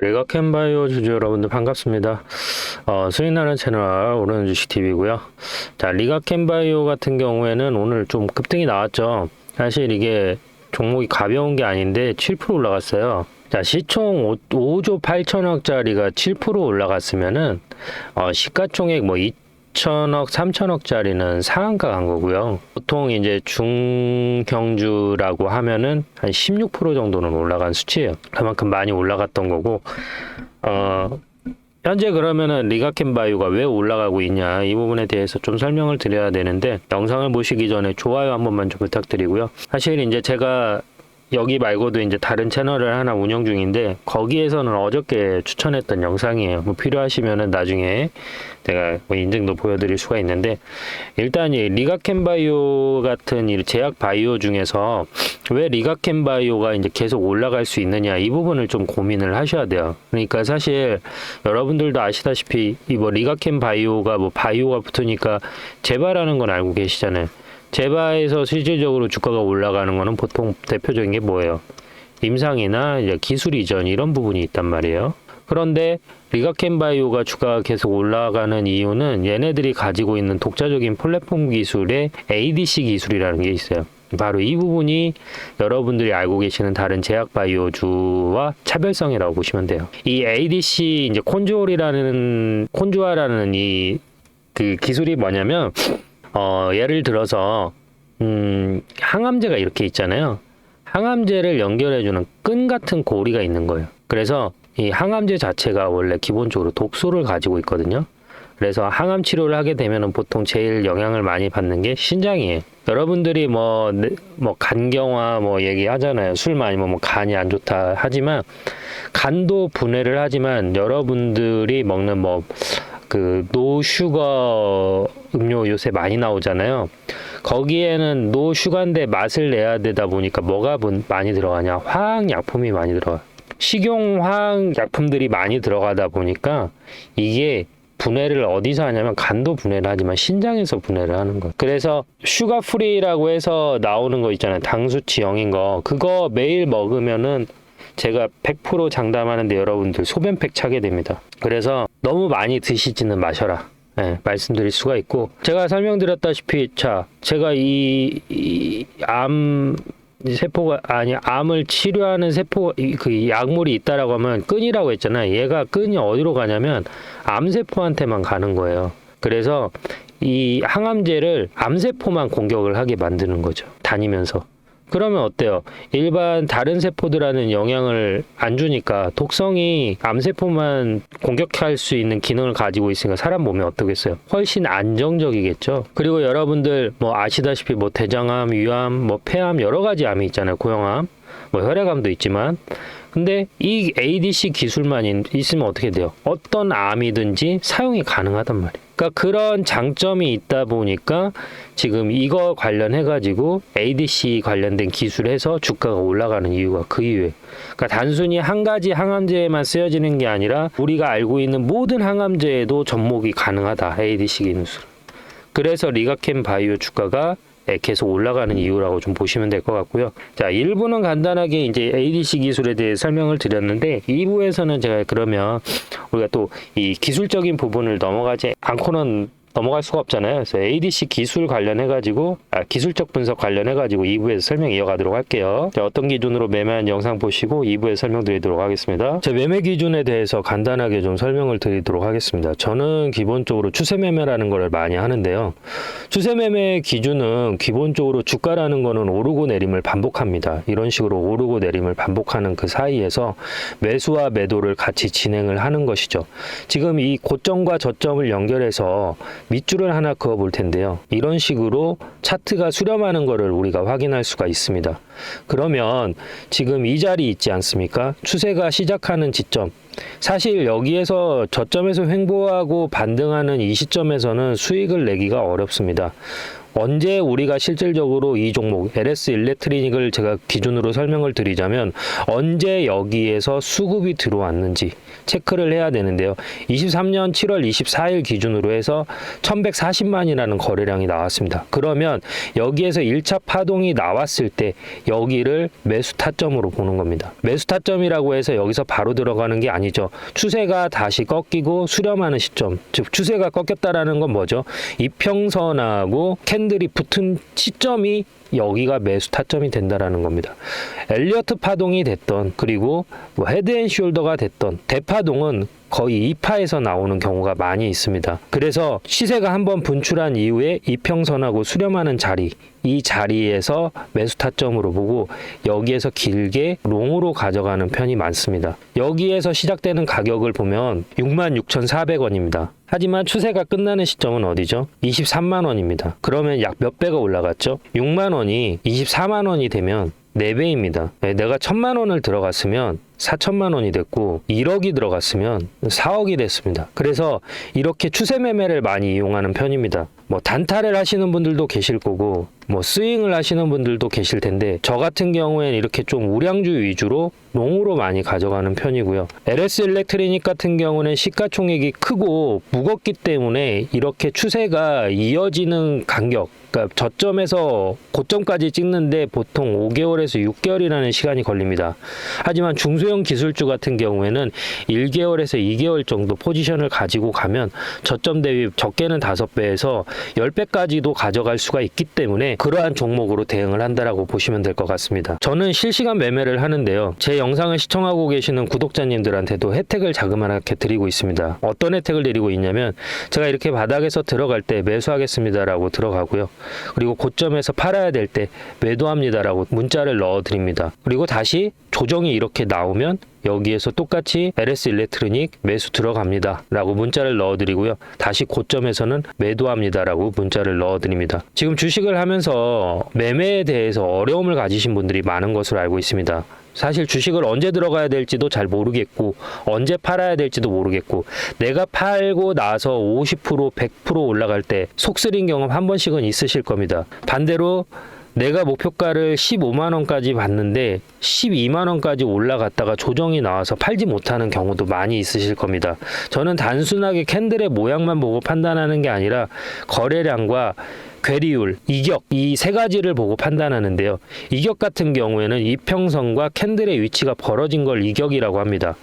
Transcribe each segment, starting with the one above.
리가캔바이오 주주 여러분들 반갑습니다. 수익나는 채널 오르는 주식TV고요. 자, 리가캔바이오 같은 경우에는 오늘 좀 급등이 나왔죠. 사실 이게 종목이 가벼운 게 아닌데 7% 올라갔어요. 자, 시총 5조 8천억짜리가 7% 올라갔으면은 시가총액 뭐 2천억, 3천억짜리는 상한가 간 거고요. 보통 이제 중경주라고 하면은 한 16% 정도는 올라간 수치예요. 그만큼 많이 올라갔던 거고, 현재 그러면은 리가캔바이오가 왜 올라가고 있냐, 이 부분에 대해서 좀 설명을 드려야 되는데, 영상을 보시기 전에 좋아요 한 번만 좀 부탁드리고요. 사실 이제 제가 여기 말고도 이제 다른 채널을 하나 운영 중인데, 거기에서는 어저께 추천했던 영상이에요. 뭐 필요하시면은 나중에 제가 뭐 인증도 보여드릴 수가 있는데, 일단 이 리가캔바이오 같은 이 제약 바이오 중에서 왜 리가캔바이오가 이제 계속 올라갈 수 있느냐, 이 부분을 좀 고민을 하셔야 돼요. 그러니까 사실 여러분들도 아시다시피 이 뭐 리가캔바이오가 뭐 바이오가 붙으니까 제바라는 건 알고 계시잖아요. 제바에서 실질적으로 주가가 올라가는 거는 보통 대표적인 게 뭐예요? 임상이나 이제 기술 이전 이런 부분이 있단 말이에요. 그런데 리가캔바이오가 주가가 계속 올라가는 이유는 얘네들이 가지고 있는 독자적인 플랫폼 기술의 ADC 기술이라는 게 있어요. 바로 이 부분이 여러분들이 알고 계시는 다른 제약 바이오주와 차별성이라고 보시면 돼요. 이 ADC 이제 콘주아라는 이 그 기술이 뭐냐면, 예를 들어서 항암제가 이렇게 있잖아요. 항암제를 연결해주는 끈 같은 고리가 있는 거예요. 그래서 이 항암제 자체가 원래 기본적으로 독소를 가지고 있거든요. 그래서 항암 치료를 하게 되면은 보통 제일 영향을 많이 받는 게 신장이에요. 여러분들이 뭐 간경화 뭐 얘기하잖아요. 술 많이 먹으면 간이 안 좋다 하지만, 간도 분해를 하지만 여러분들이 먹는 뭐 그 노슈거 음료 요새 많이 나오잖아요. 거기에는 노슈가인데 맛을 내야 되다 보니까 뭐가 많이 들어가냐? 화학약품이 많이 들어가. 식용 화학약품들이 많이 들어가다 보니까 이게 분해를 어디서 하냐면 간도 분해를 하지만 신장에서 분해를 하는 거예요. 그래서 슈가 프리라고 해서 나오는 거 있잖아요. 당수치 0인 거. 그거 매일 먹으면은 제가 100% 장담하는데 여러분들 소변팩 차게 됩니다. 그래서 너무 많이 드시지는 마셔라. 네, 말씀드릴 수가 있고, 제가 설명드렸다시피, 자, 제가 암을 치료하는 세포, 그 약물이 있다라고 하면 끈이라고 했잖아요. 얘가 끈이 어디로 가냐면 암세포한테만 가는 거예요. 그래서 이 항암제를 암세포만 공격을 하게 만드는 거죠. 다니면서. 그러면 어때요? 일반 다른 세포들한테는 영향을 안 주니까 독성이 암세포만 공격할 수 있는 기능을 가지고 있으니까 사람 몸에 어떻겠어요? 훨씬 안정적이겠죠. 그리고 여러분들 뭐 아시다시피 뭐 대장암, 위암, 뭐 폐암 여러 가지 암이 있잖아요. 고형암, 뭐 혈액암도 있지만, 근데 이 ADC 기술만 있으면 어떻게 돼요? 어떤 암이든지 사용이 가능하단 말이에요. 그러니까 그런 장점이 있다 보니까 지금 이거 관련해가지고 ADC 관련된 기술에서 주가가 올라가는 이유가 그 이유예요. 그러니까 단순히 한 가지 항암제에만 쓰여지는 게 아니라 우리가 알고 있는 모든 항암제에도 접목이 가능하다. ADC 기술. 그래서 리가캔바이오 주가가 계속 올라가는 이유라고 좀 보시면 될 것 같고요. 자, 1부는 간단하게 이제 ADC 기술에 대해 설명을 드렸는데, 2부에서는 제가 그러면 우리가 또 이 기술적인 부분을 넘어가지 않고는 넘어갈 수가 없잖아요. 그래서 ADC 기술 관련해가지고, 기술적 분석 관련해가지고 2부에서 설명 이어가도록 할게요. 자, 어떤 기준으로 매매한 영상 보시고 2부에 설명드리도록 하겠습니다. 제 매매 기준에 대해서 간단하게 좀 설명을 드리도록 하겠습니다. 저는 기본적으로 추세 매매라는 걸 많이 하는데요. 추세 매매 기준은 기본적으로 주가라는 거는 오르고 내림을 반복합니다. 이런 식으로 오르고 내림을 반복하는 그 사이에서 매수와 매도를 같이 진행을 하는 것이죠. 지금 이 고점과 저점을 연결해서 밑줄을 하나 그어 볼 텐데요. 이런 식으로 차트가 수렴하는 것을 우리가 확인할 수가 있습니다. 그러면 지금 이 자리 있지 않습니까? 추세가 시작하는 지점. 사실 여기에서 저점에서 횡보하고 반등하는 이 시점에서는 수익을 내기가 어렵습니다. 언제 우리가 실질적으로 이 종목 LS 일렉트리닉을 제가 기준으로 설명을 드리자면 언제 여기에서 수급이 들어왔는지 체크를 해야 되는데요. 23년 7월 24일 기준으로 해서 1140만이라는 거래량이 나왔습니다. 그러면 여기에서 1차 파동이 나왔을 때 여기를 매수 타점으로 보는 겁니다. 매수 타점이라고 해서 여기서 바로 들어가는 게 아니죠. 추세가 다시 꺾이고 수렴하는 시점, 즉 추세가 꺾였다라는 건 뭐죠? 이평선하고 캔들이 붙은 시점이 여기가 매수 타점이 된다라는 겁니다. 엘리어트 파동이 됐던 그리고 뭐 헤드앤숄더가 됐던 대파동은 거의 2파에서 나오는 경우가 많이 있습니다. 그래서 시세가 한번 분출한 이후에 이평선하고 수렴하는 자리, 이 자리에서 매수 타점으로 보고 여기에서 길게 롱으로 가져가는 편이 많습니다. 여기에서 시작되는 가격을 보면 66,400원입니다. 하지만 추세가 끝나는 시점은 어디죠? 23만 원입니다. 그러면 약 몇 배가 올라갔죠? 6만 원이 24만 원이 되면 4배입니다. 내가 1,000만 원을 들어갔으면 4천만 원이 됐고 1억이 들어갔으면 4억이 됐습니다. 그래서 이렇게 추세 매매를 많이 이용하는 편입니다. 뭐 단타를 하시는 분들도 계실 거고 뭐 스윙을 하시는 분들도 계실 텐데 저 같은 경우에는 이렇게 좀 우량주 위주로 롱으로 많이 가져가는 편이고요. LS 일렉트리닉 같은 경우는 시가총액이 크고 무겁기 때문에 이렇게 추세가 이어지는 간격, 그러니까 저점에서 고점까지 찍는데 보통 5개월에서 6개월이라는 시간이 걸립니다. 하지만 중소형 기술주 같은 경우에는 1개월에서 2개월 정도 포지션을 가지고 가면 저점 대비 적게는 5배에서 10배까지도 가져갈 수가 있기 때문에 그러한 종목으로 대응을 한다라고 보시면 될 것 같습니다. 저는 실시간 매매를 하는데요. 제 영상을 시청하고 계시는 구독자님들한테도 혜택을 자그마하게 드리고 있습니다. 어떤 혜택을 드리고 있냐면 제가 이렇게 바닥에서 들어갈 때 매수하겠습니다라고 들어가고요. 그리고 고점에서 팔아야 될 때 매도합니다라고 문자를 넣어드립니다. 그리고 다시 조정이 이렇게 나오면 여기에서 똑같이 LS 일렉트리닉 매수 들어갑니다 라고 문자를 넣어드리고요. 다시 고점에서는 매도합니다 라고 문자를 넣어드립니다. 지금 주식을 하면서 매매에 대해서 어려움을 가지신 분들이 많은 것으로 알고 있습니다. 사실 주식을 언제 들어가야 될지도 잘 모르겠고 언제 팔아야 될지도 모르겠고 내가 팔고 나서 50% 100% 올라갈 때 속쓰린 경험 한 번씩은 있으실 겁니다. 반대로 내가 목표가를 15만 원까지 봤는데 12만 원까지 올라갔다가 조정이 나와서 팔지 못하는 경우도 많이 있으실 겁니다. 저는 단순하게 캔들의 모양만 보고 판단하는 게 아니라 거래량과 괴리율, 이격 이 세 가지를 보고 판단하는데요. 이격 같은 경우에는 이평선과 캔들의 위치가 벌어진 걸 이격이라고 합니다.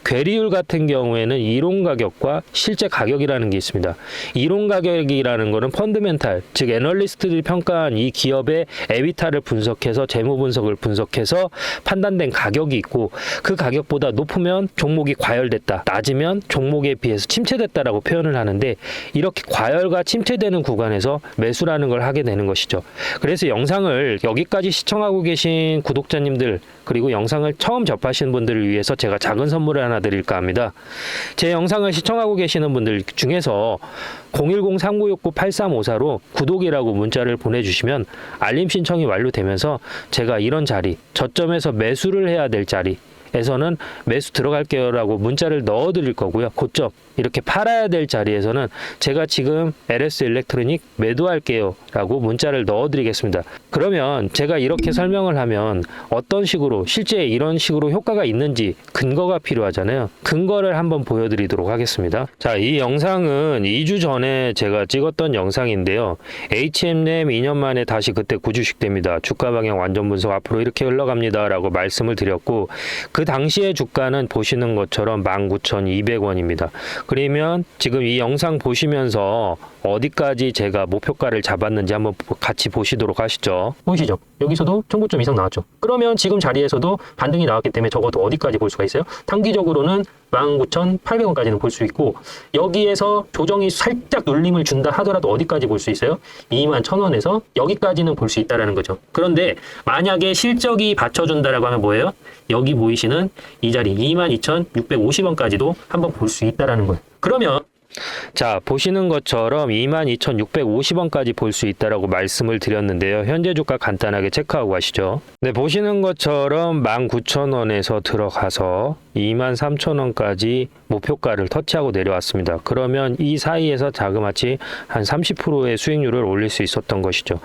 괴리율 같은 경우에는 이론 가격과 실제 가격이라는 게 있습니다. 이론 가격이라는 거는 펀드멘탈, 즉 애널리스트들이 평가한 이 기업의 에비타를 분석해서 재무 분석을 분석해서 판단된 가격이 있고 그 가격보다 높으면 종목이 과열됐다, 낮으면 종목에 비해서 침체됐다라고 표현을 하는데 이렇게 과열과 침체되는 구간에서 매수라는 걸 하게 되는 것이죠. 그래서 영상을 여기까지 시청하고 계신 구독자님들 그리고 영상을 처음 접하시는 분들을 위해서 제가 작은 선물을 하나 드릴까 합니다. 제 영상을 시청하고 계시는 분들 중에서 010-3969-8354로 구독이라고 문자를 보내주시면 알림 신청이 완료되면서 제가 이런 자리, 저점에서 매수를 해야 될 자리 에서는 매수 들어갈게요 라고 문자를 넣어 드릴 거고요. 고점 이렇게 팔아야 될 자리에서는 제가 지금 LS 일렉트로닉 매도할게요 라고 문자를 넣어 드리겠습니다. 그러면 제가 이렇게 설명을 하면 어떤 식으로 실제 이런 식으로 효과가 있는지 근거가 필요하잖아요. 근거를 한번 보여드리도록 하겠습니다. 자, 이 영상은 2주 전에 제가 찍었던 영상인데요. HM램 2년 만에 다시 그때 구주식됩니다. 주가 방향 완전 분석 앞으로 이렇게 흘러갑니다 라고 말씀을 드렸고 그 당시의 주가는 보시는 것처럼 19,200원입니다. 그러면 지금 이 영상 보시면서 어디까지 제가 목표가를 잡았는지 한번 같이 보시도록 하시죠. 보이시죠? 여기서도 청구점 이상 나왔죠. 그러면 지금 자리에서도 반등이 나왔기 때문에 적어도 어디까지 볼 수가 있어요? 단기적으로는 19,800원까지는 볼 수 있고 여기에서 조정이 살짝 눌림을 준다 하더라도 어디까지 볼 수 있어요? 21,000원에서 여기까지는 볼 수 있다는 거죠. 그런데 만약에 실적이 받쳐준다라고 하면 뭐예요? 여기 보이시는 이 자리 22,650원까지도 한번 볼 수 있다는 거예요. 그러면 자, 보시는 것처럼 22,650원까지 볼 수 있다라고 말씀을 드렸는데요. 현재 주가 간단하게 체크하고 가시죠. 네, 보시는 것처럼 19,000원에서 들어가서 23,000원까지 목표가를 터치하고 내려왔습니다. 그러면 이 사이에서 자그마치 한 30%의 수익률을 올릴 수 있었던 것이죠.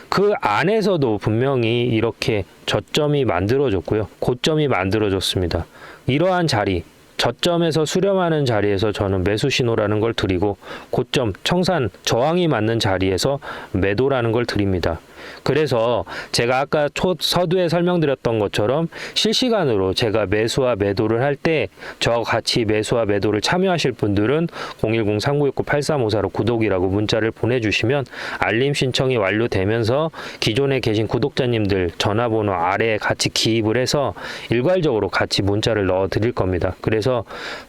그 안에서도 분명히 이렇게 저점이 만들어졌고요. 고점이 만들어졌습니다. 이러한 자리, 저점에서 수렴하는 자리에서 저는 매수 신호라는 걸 드리고, 고점, 청산, 저항이 맞는 자리에서 매도라는 걸 드립니다. 그래서 제가 아까 서두에 설명드렸던 것처럼 실시간으로 제가 매수와 매도를 할 때 저와 같이 매수와 매도를 참여하실 분들은 010-3969-8354로 구독이라고 문자를 보내주시면 알림 신청이 완료되면서 기존에 계신 구독자님들 전화번호 아래에 같이 기입을 해서 일괄적으로 같이 문자를 넣어 드릴 겁니다. 그래서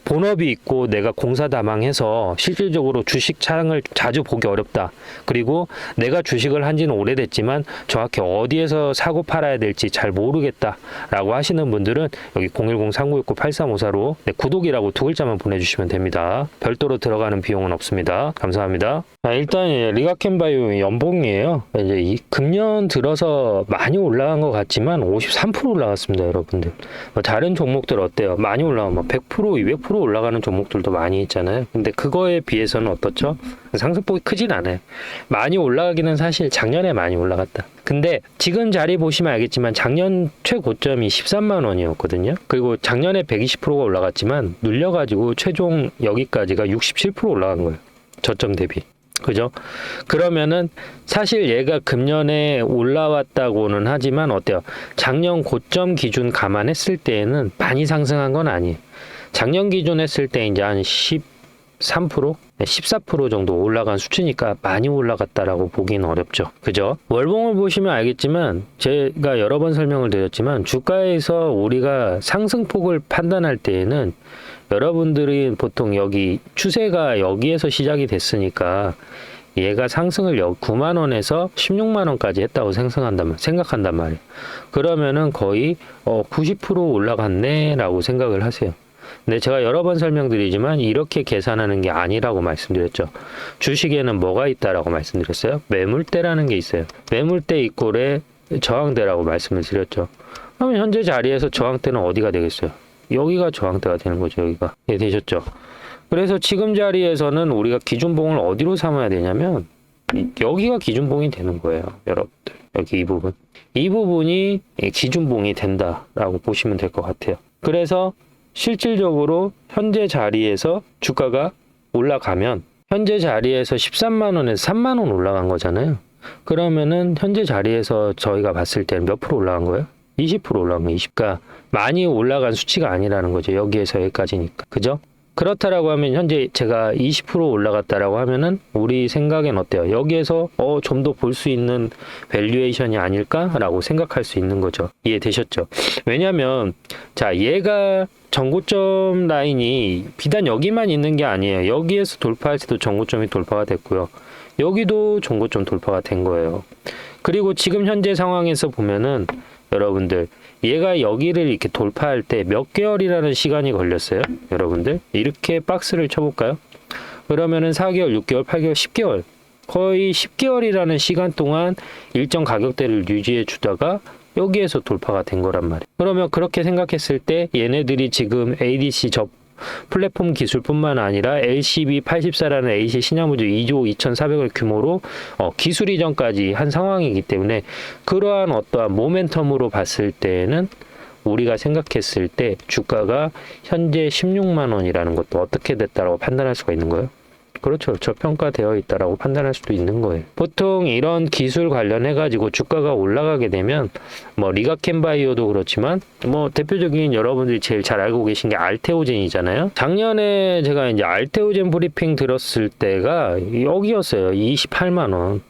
본업이 있고 내가 공사다망해서 실질적으로 주식 창을 자주 보기 어렵다. 그리고 내가 주식을 한 지는 오래됐지만 정확히 어디에서 사고 팔아야 될지 잘 모르겠다라고 하시는 분들은 여기 010-3969-8354로 구독이라고 두 글자만 보내주시면 됩니다. 별도로 들어가는 비용은 없습니다. 감사합니다. 일단 리가켄바이오 연봉이에요. 이제 이 금년 들어서 많이 올라간 것 같지만 53% 올라갔습니다, 여러분들. 다른 종목들 어때요? 많이 올라가면 100%, 200% 올라가는 종목들도 많이 있잖아요. 근데 그거에 비해서는 어떻죠? 상승폭이 크진 않아요. 많이 올라가기는 사실 작년에 많이 올라갔다. 근데 지금 자리 보시면 알겠지만 작년 최고점이 13만 원이었거든요. 그리고 작년에 120%가 올라갔지만 눌려가지고 최종 여기까지가 67% 올라간 거예요. 저점 대비. 그죠? 그러면은 사실 얘가 금년에 올라왔다고는 하지만 어때요? 작년 고점 기준 감안했을 때에는 많이 상승한 건 아니에요. 작년 기준 했을 때 이제 한 13%? 14% 정도 올라간 수치니까 많이 올라갔다라고 보기는 어렵죠. 그죠? 월봉을 보시면 알겠지만 제가 여러 번 설명을 드렸지만 주가에서 우리가 상승폭을 판단할 때에는 여러분들이 보통 여기 추세가 여기에서 시작이 됐으니까 얘가 상승을 9만 원에서 16만 원까지 했다고 생각한단 말이에요. 그러면은 거의 90% 올라갔네라고 생각을 하세요. 근데 제가 여러 번 설명드리지만 이렇게 계산하는 게 아니라고 말씀드렸죠. 주식에는 뭐가 있다라고 말씀드렸어요? 매물대라는 게 있어요. 매물대 이꼴에 저항대라고 말씀을 드렸죠. 그러면 현재 자리에서 저항대는 어디가 되겠어요? 여기가 저항대가 되는 거죠. 여기가. 네, 되셨죠? 그래서 지금 자리에서는 우리가 기준봉을 어디로 삼아야 되냐면 여기가 기준봉이 되는 거예요. 여러분들. 여기 이 부분. 이 부분이 기준봉이 된다라고 보시면 될 것 같아요. 그래서 실질적으로 현재 자리에서 주가가 올라가면 현재 자리에서 13만 원에서 3만 원 올라간 거잖아요. 그러면은 현재 자리에서 저희가 봤을 때는 몇 프로 올라간 거예요? 20% 올라간 거예요. 20가 많이 올라간 수치가 아니라는 거죠. 여기에서 여기까지니까. 그죠? 그렇다라고 하면 현재 제가 20% 올라갔다라고 하면은 우리 생각엔 어때요? 여기에서 좀 더 볼 수 있는 밸류에이션이 아닐까라고 생각할 수 있는 거죠. 이해되셨죠? 왜냐면 자, 얘가 전고점 라인이 비단 여기만 있는 게 아니에요. 여기에서 돌파할 때도 전고점이 돌파가 됐고요. 여기도 전고점 돌파가 된 거예요. 그리고 지금 현재 상황에서 보면은 여러분들 얘가 여기를 이렇게 돌파할 때 몇 개월이라는 시간이 걸렸어요? 여러분들 이렇게 박스를 쳐볼까요? 그러면은 4개월, 6개월, 8개월, 10개월 거의 10개월이라는 시간 동안 일정 가격대를 유지해 주다가 여기에서 돌파가 된 거란 말이에요. 그러면 그렇게 생각했을 때 얘네들이 지금 ADC 플랫폼 기술뿐만 아니라 LCB84라는 AC 신약물질 2조 2,400억 규모로 기술 이전까지 한 상황이기 때문에 그러한 어떠한 모멘텀으로 봤을 때는 우리가 생각했을 때 주가가 현재 16만 원이라는 것도 어떻게 됐다라고 판단할 수가 있는 거예요? 그렇죠. 저평가되어 있다라고 판단할 수도 있는 거예요. 보통 이런 기술 관련해가지고 주가가 올라가게 되면 리가켄바이오도 그렇지만 대표적인 여러분들이 제일 잘 알고 계신 게 알테오젠이잖아요. 작년에 제가 이제 알테오젠 브리핑 들었을 때가 여기였어요. 28만 원.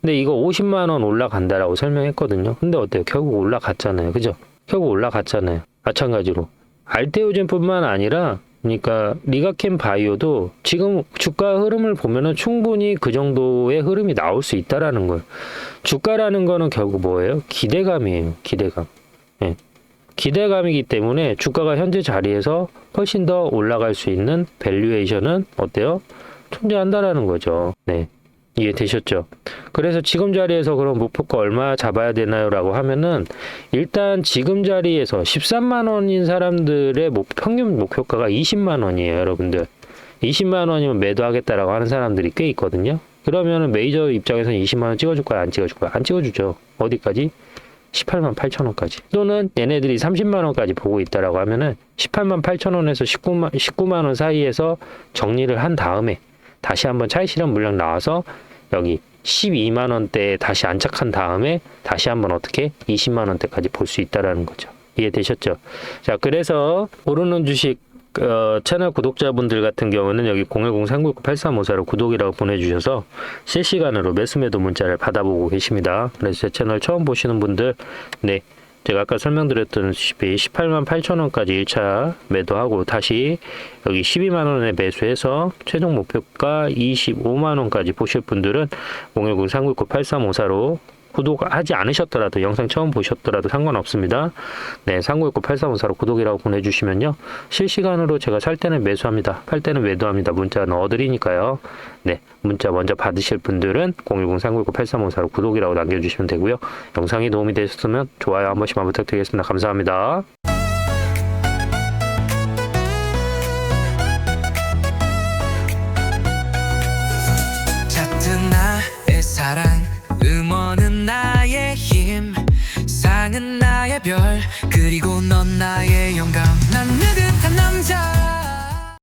근데 이거 50만 원 올라간다라고 설명했거든요. 근데 어때요? 결국 올라갔잖아요. 그죠? 결국 올라갔잖아요. 마찬가지로 알테오젠뿐만 아니라 그러니까 리가켄바이오도 지금 주가 흐름을 보면은 충분히 그 정도의 흐름이 나올 수 있다라는 거예요. 주가라는 거는 결국 뭐예요? 기대감이에요. 기대감. 예. 기대감이기 때문에 주가가 현재 자리에서 훨씬 더 올라갈 수 있는 밸류에이션은 어때요? 존재한다라는 거죠. 네. 이해되셨죠? 그래서 지금 자리에서 그럼 목표가 얼마 잡아야 되나요? 라고 하면은 일단 지금 자리에서 13만 원인 사람들의 평균 목표가가 20만 원이에요, 여러분들. 20만 원이면 매도하겠다라고 하는 사람들이 꽤 있거든요. 그러면은 메이저 입장에서는 20만 원 찍어줄 거야, 안 찍어줄 거야? 안 찍어주죠. 어디까지? 18만 8천 원까지. 또는 얘네들이 30만 원까지 보고 있다라고 하면은 18만 8천 원에서 19만 원 사이에서 정리를 한 다음에 다시 한번 차익 실현 물량 나와서 여기 12만 원대에 다시 안착한 다음에 다시 한번 어떻게 20만 원대까지 볼 수 있다라는 거죠. 이해되셨죠? 자, 그래서 오르는 주식 채널 구독자분들 같은 경우는 여기 010-399-8354로 구독이라고 보내주셔서 실시간으로 매수매도 문자를 받아보고 계십니다. 그래서 제 채널 처음 보시는 분들, 네, 제가 아까 설명드렸다시피 18만 8천 원까지 1차 매도하고 다시 여기 12만 원에 매수해서 최종 목표가 25만 원까지 보실 분들은 010-399-8354로 구독하지 않으셨더라도 영상 처음 보셨더라도 상관없습니다. 네, 3969-8354로 구독이라고 보내주시면요. 실시간으로 제가 살 때는 매수합니다. 팔 때는 매도합니다. 문자 넣어드리니까요. 네, 문자 먼저 받으실 분들은 010-399-8354로 구독이라고 남겨주시면 되고요. 영상이 도움이 되셨으면 좋아요 한 번씩만 부탁드리겠습니다. 감사합니다. 잦은 나의 사랑 음원은 나의 힘 상은 나의 별 그리고 넌 나의 영감 난 누구